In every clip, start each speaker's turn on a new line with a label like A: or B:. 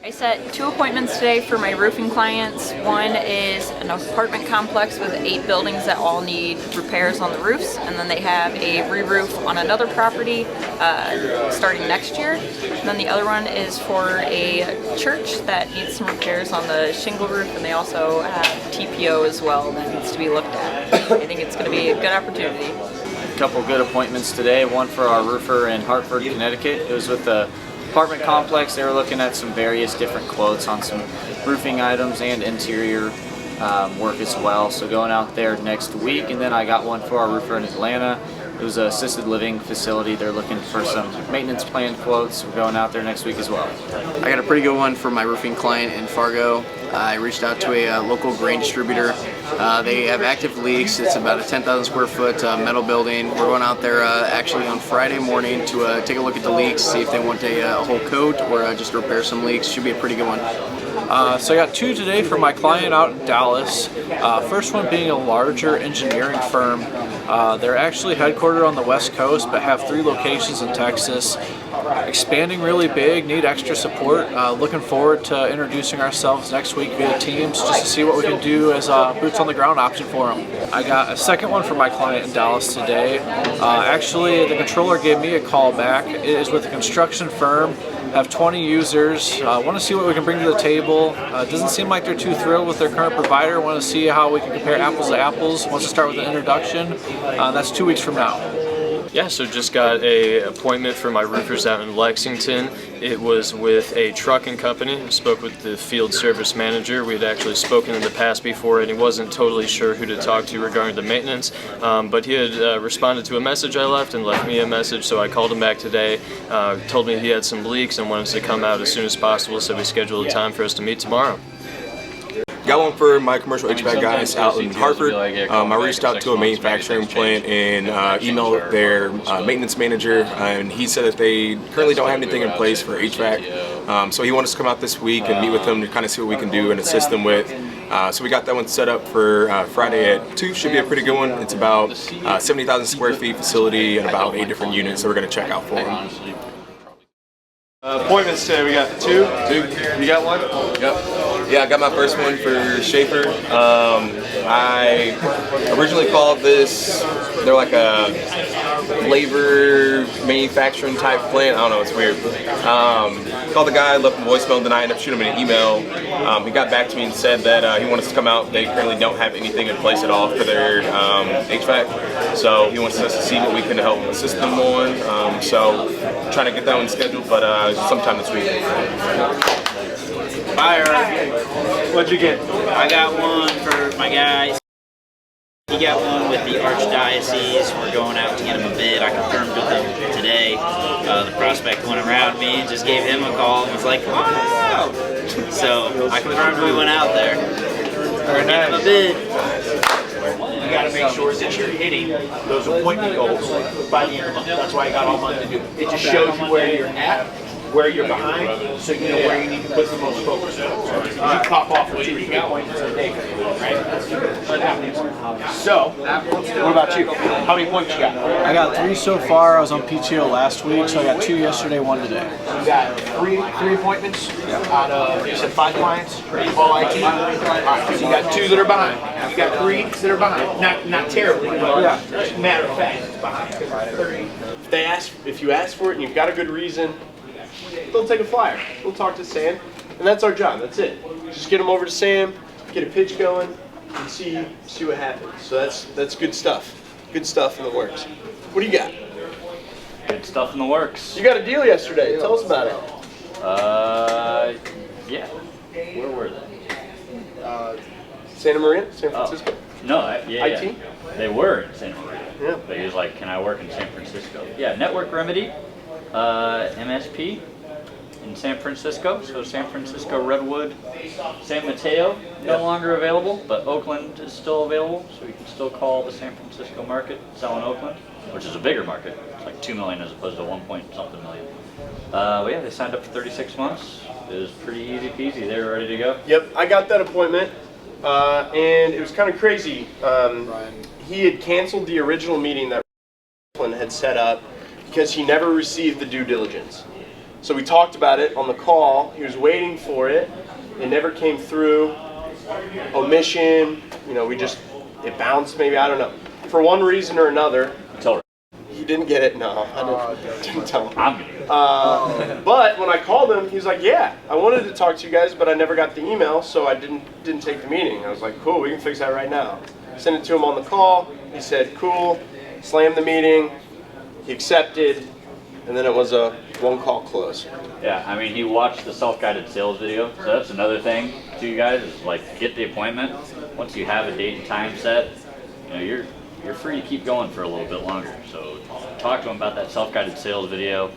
A: I set 2 appointments today for my roofing clients. One is an apartment complex with 8 buildings that all need repairs on the roofs, and then they have a re-roof on another property starting next year. And then the other one is for a church that needs some repairs on the shingle roof, and they also have TPO as well that needs to be looked at. I think it's going to be a good opportunity.
B: A couple good appointments today, one for our roofer in Hartford, Connecticut. It was with the apartment complex. They were looking at some various different quotes on some roofing items and interior work as well. So going out there next week. And then I got one for our roofer in Atlanta. It was an assisted living facility. They're looking for some maintenance plan quotes. We're going out there next week as well.
C: I got a pretty good one for my roofing client in Fargo. I reached out to a local grain distributor. They have active leaks. It's about a 10,000 square foot metal building. We're going out there actually on Friday morning to take a look at the leaks, see if they want a whole coat or just repair some leaks. Should be a pretty good one.
D: So I got 2 today for my client out in Dallas. First one being a larger engineering firm. They're actually headquartered on the West Coast but have 3 locations in Texas. Expanding really big, need extra support. Looking forward to introducing ourselves next week via Teams just to see what we can do as a boots on the ground option for them. I got a second one for my client in Dallas today. Actually, the controller gave me a call back. It is with a construction firm. Have 20 users. Want to see what we can bring to the table. Doesn't seem like they're too thrilled with their current provider. Want to see how we can compare apples to apples. Wants to start with an introduction. That's 2 weeks from now.
E: Yeah, so just got a appointment for my roofers out in Lexington. It was with a trucking company. I spoke with the field service manager. We had actually spoken in the past before, and he wasn't totally sure who to talk to regarding the maintenance, but he had responded to a message I left and left me a message, so I called him back today. Told me he had some leaks and wanted to come out as soon as possible, so we scheduled a time for us to meet tomorrow.
F: Got one for my commercial HVAC guys out in Hartford. I reached out to a manufacturing plant and emailed their maintenance manager, and he said that they currently don't have anything in place for HVAC. So he wants us to come out this week and meet with them to kind of see what we can do and assist them with. So we got that one set up for Friday at 2. Should be a pretty good one. It's about 70,000 square feet facility and about 8 different units that we're going to check out for them.
G: Appointments today, we got 2. You got one?
F: Yep. Yeah, I got my first one for Schaefer. I originally called this, they're like a flavor manufacturing type plant. I don't know, it's weird. Called the guy, left him a voicemail, then I ended up shooting him an email. He got back to me and said that he wants us to come out. They currently don't have anything in place at all for their HVAC. So he wants us to see what we can help assist them on. So trying to get that one scheduled, but sometime this week.
H: Fire. What'd you get? I got one for my guy. He got one with the Archdiocese. We're going out to get him a bid. I confirmed with him today. The prospect went around me and just gave him a call and was like, come on out. So I confirmed we went out there. We're getting him a bid.
I: You got to make sure that you're hitting those appointment goals by the end of the month. That's why I got all month to do. It just shows you where you're at, where you're behind, so you know where you need to put the most focus on. You pop off with 2 appointments a day, right? So, what about you? How many points you got?
D: I got 3 so far. I was on PTO last week, so I got 2 yesterday, 1 today.
I: You got three appointments out of, you said 5 clients, all IT? Alright, so you got 2 that are behind. You got 3 that are behind. Not terribly, but matter of fact, it's behind. If you ask for it and you've got a good reason, they'll take a flyer. We'll talk to Sam, and that's our job. That's it. Just get them over to Sam, get a pitch going, and see what happens. So that's good stuff. Good stuff in the works. What do you got?
J: Good stuff in the works.
I: You got a deal yesterday. Tell us about it.
J: Yeah. Where were they?
I: Santa Maria, San Francisco.
J: IT. They were in Santa Maria.
I: Yeah.
J: But he was like, "Can I work in San Francisco?" Yeah. Network Remedy, MSP. In San Francisco, so San Francisco, Redwood, San Mateo, no longer available, but Oakland is still available, so you can still call the San Francisco market, sell in Oakland, which is a bigger market. It's like 2 million as opposed to 1-point-something million. But yeah, they signed up for 36 months. It was pretty easy peasy. They were ready to go.
I: Yep, I got that appointment, and it was kind of crazy. He had canceled the original meeting that had set up because he never received the due diligence.
K: So we talked about it on the call. He was waiting for it. It never came through. Omission, you know, it bounced maybe, I don't know. For one reason or another.
J: Tell her.
K: He didn't get it, no, I didn't tell him. But when I called him, he was like, yeah, I wanted to talk to you guys, but I never got the email, so I didn't take the meeting. I was like, cool, we can fix that right now. Sent it to him on the call. He said, cool, slammed the meeting. He accepted, and then it was a one-call close.
J: Yeah, I mean, he watched the self-guided sales video, so that's another thing to you guys is like get the appointment. Once you have a date and time set, you know, you're free to keep going for a little bit longer. So talk to them about that self-guided sales video.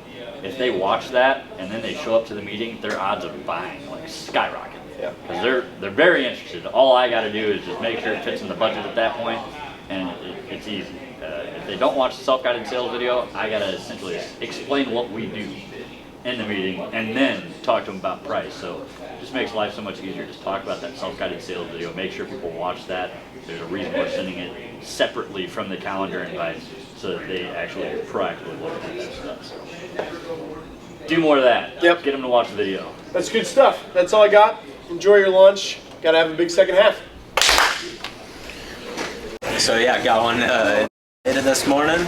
J: If they watch that and then they show up to the meeting, their odds of buying like skyrocket.
K: Yeah.
J: Because they're very interested. All I got to do is just make sure it fits in the budget at that point, and it's easy. If they don't watch the self-guided sales video, I got to essentially explain what we do in the meeting and then talk to them about price. So it just makes life so much easier. Just talk about that self-guided sales video. Make sure people watch that. There's a reason we're sending it separately from the calendar invites so that they actually proactively look at that stuff. So do more of that.
K: Yep.
J: Get them to watch the video.
K: That's good stuff. That's all I got. Enjoy your lunch. Got to have a big second half.
L: So yeah, got one data this morning.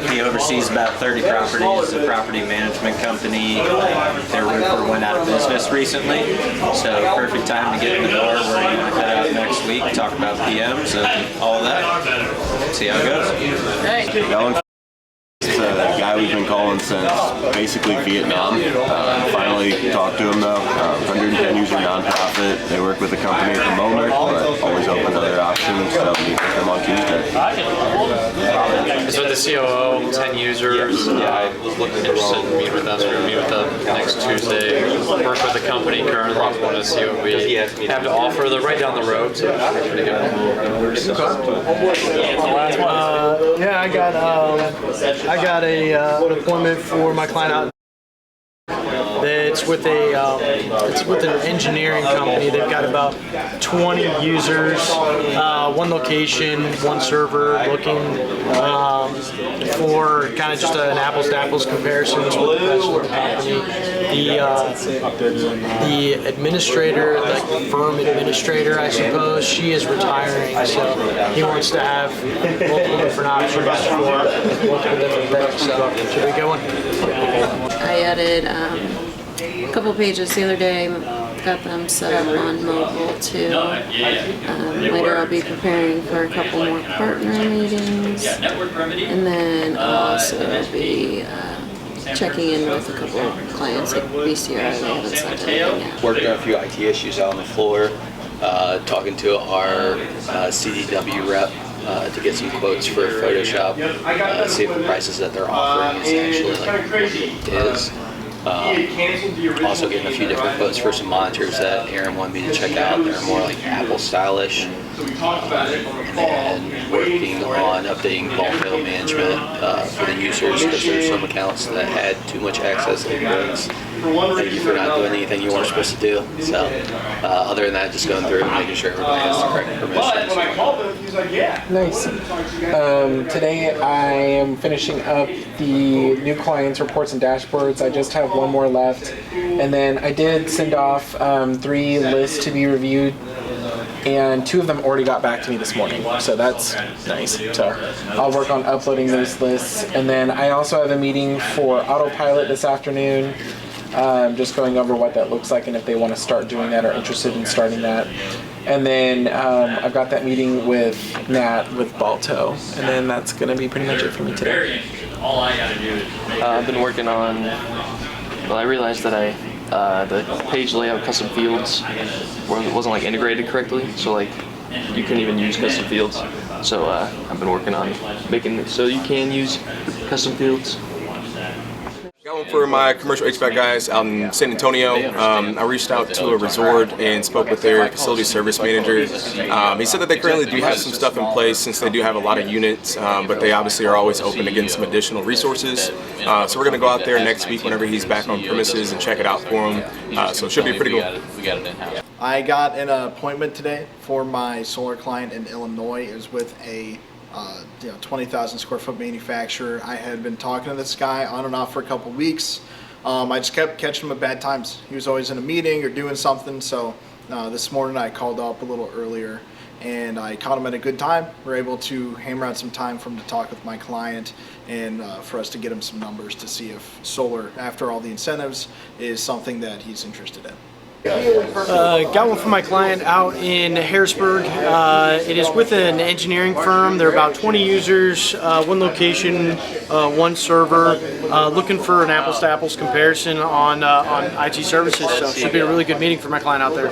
L: He oversees about 30 properties. It's a property management company. Their roofer went out of business recently, so perfect time to get in the door. We're going to head out next week, talk about PMs and all of that. See how it goes.
M: Hey. It's a guy we've been calling since basically Vietnam. Finally talked to him though. 110 user nonprofit. They work with a company at the moment, but always open to other options. So meet with them on Tuesday.
N: It's with the COO, 10 users. Yeah, I was interested in meeting with us. We're going to meet with them next Tuesday. Work with the company currently. Want to see what we have to offer. They're right down the road, so it's pretty good.
O: Yeah, I got an appointment for my client out. It's with an engineering company. They've got about 20 users, one location, one server, looking for kind of just an apples to apples comparison with the rest of the company. The administrator, like the firm administrator, I suppose, she is retiring, so he wants to have multiple different options for multiple different things. So should we go on?
P: I added a couple pages the other day, got them set up on mobile too. Later I'll be preparing for a couple more partner meetings, and then I'll also be checking in with a couple of clients at BCR. They haven't sent anything yet.
Q: Working on a few IT issues out on the floor, talking to our CDW rep to get some quotes for Photoshop, see if the prices that they're offering is actually like what it is. Also getting a few different quotes for some monitors that Aaron wanted me to check out. They're more like Apple stylish. And working on updating bulk mail management for the users, because there's some accounts that had too much access to things. Thank you for not doing anything you weren't supposed to do. So other than that, just going through and making sure everybody has the correct permissions.
R: Nice. Today I am finishing up the new clients reports and dashboards. I just have one more left, and then I did send off 3 lists to be reviewed, and 2 of them already got back to me this morning, so that's nice. So I'll work on uploading those lists, and then I also have a meeting for autopilot this afternoon, just going over what that looks like and if they want to start doing that or interested in starting that. And then I've got that meeting with Nat with Balto, and then that's going to be pretty much it for me today.
J: All I gotta do is
N: I've been working on, well, I realized that the page layout custom fields wasn't like integrated correctly, so like you couldn't even use custom fields. So I've been working on making it so you can use custom fields.
F: Got one for my commercial HVAC guys out in San Antonio. I reached out to a resort and spoke with their facility service manager. He said that they currently do have some stuff in place since they do have a lot of units, but they obviously are always open to getting some additional resources. So we're going to go out there next week whenever he's back on premises and check it out for him. So it should be pretty cool.
S: We got it in-house. I got an appointment today for my solar client in Illinois. It was with a 20,000 square foot manufacturer. I had been talking to this guy on and off for a couple weeks. I just kept catching him at bad times. He was always in a meeting or doing something, so this morning I called up a little earlier and I caught him at a good time. We're able to hammer out some time for him to talk with my client and for us to get him some numbers to see if solar, after all the incentives, is something that he's interested in.
O: Got one for my client out in Harrisburg. It is with an engineering firm. They're about 20 users, one location, one server. Looking for an apples to apples comparison on IT services. So it should be a really good meeting for my client out there.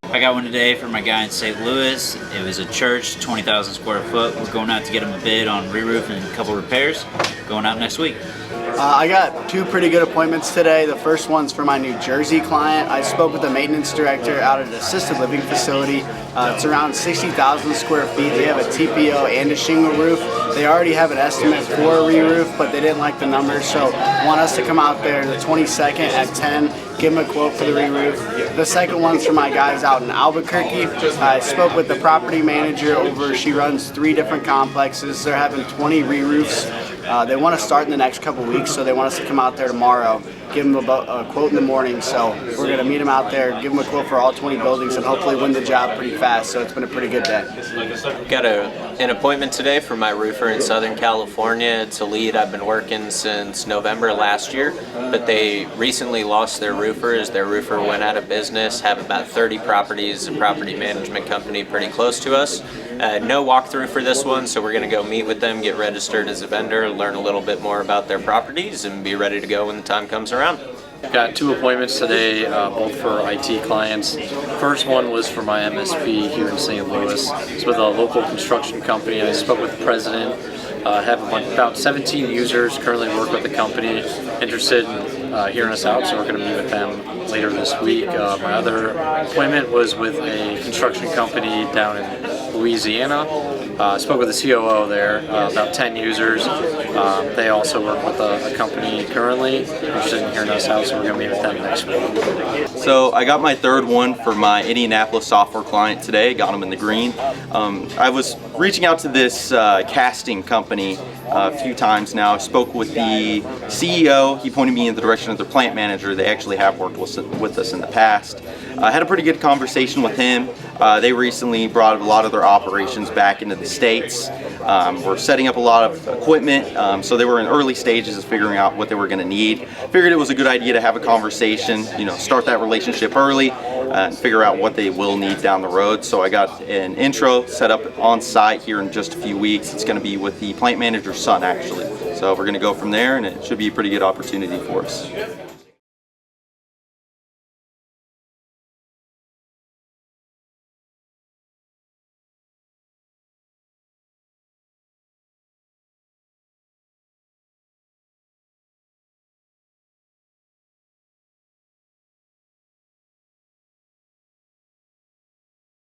H: I got one today for my guy in St. Louis. It was a church, 20,000 square foot. We're going out to get him a bid on re-roof and a couple repairs. Going out next week.
T: I got two pretty good appointments today. The first one's for my New Jersey client. I spoke with the maintenance director out at an assisted living facility. It's around 60,000 square feet. They have a TPO and a shingle roof. They already have an estimate for a re-roof, but they didn't like the numbers, so want us to come out there the 22nd at 10, give them a quote for the re-roof. The second one's for my guys out in Albuquerque. I spoke with the property manager over, she runs 3 different complexes. They're having 20 re-roofs. They want to start in the next couple weeks, so they want us to come out there tomorrow, give them a quote in the morning. So we're going to meet them out there, give them a quote for all 20 buildings, and hopefully win the job pretty fast. So it's been a pretty good day.
L: Got an appointment today for my roofer in Southern California. It's a lead I've been working since November last year, but they recently lost their roofer as their roofer went out of business. Have about 30 properties, a property management company pretty close to us. No walkthrough for this one, so we're going to go meet with them, get registered as a vendor, learn a little bit more about their properties, and be ready to go when the time comes around.
U: Got 2 appointments today, both for IT clients. First one was for my MSP here in St. Louis. It's with a local construction company. I spoke with the president. Have about 17 users, currently work with the company, interested in hearing us out, so we're going to meet with them later this week. My other appointment was with a construction company down in Louisiana. Spoke with the COO there, about 10 users. They also work with a company currently, interested in hearing us out, so we're going to meet with them next week.
V: So I got my third one for my Indianapolis software client today, got them in the green. I was reaching out to this casting company a few times now. I spoke with the CEO. He pointed me in the direction of their plant manager. They actually have worked with us in the past. I had a pretty good conversation with him. They recently brought a lot of their operations back into the States. We're setting up a lot of equipment, so they were in early stages of figuring out what they were going to need. Figured it was a good idea to have a conversation, start that relationship early and figure out what they will need down the road. So I got an intro set up on site here in just a few weeks. It's going to be with the plant manager's son, actually. So we're going to go from there, and it should be a pretty good opportunity for us.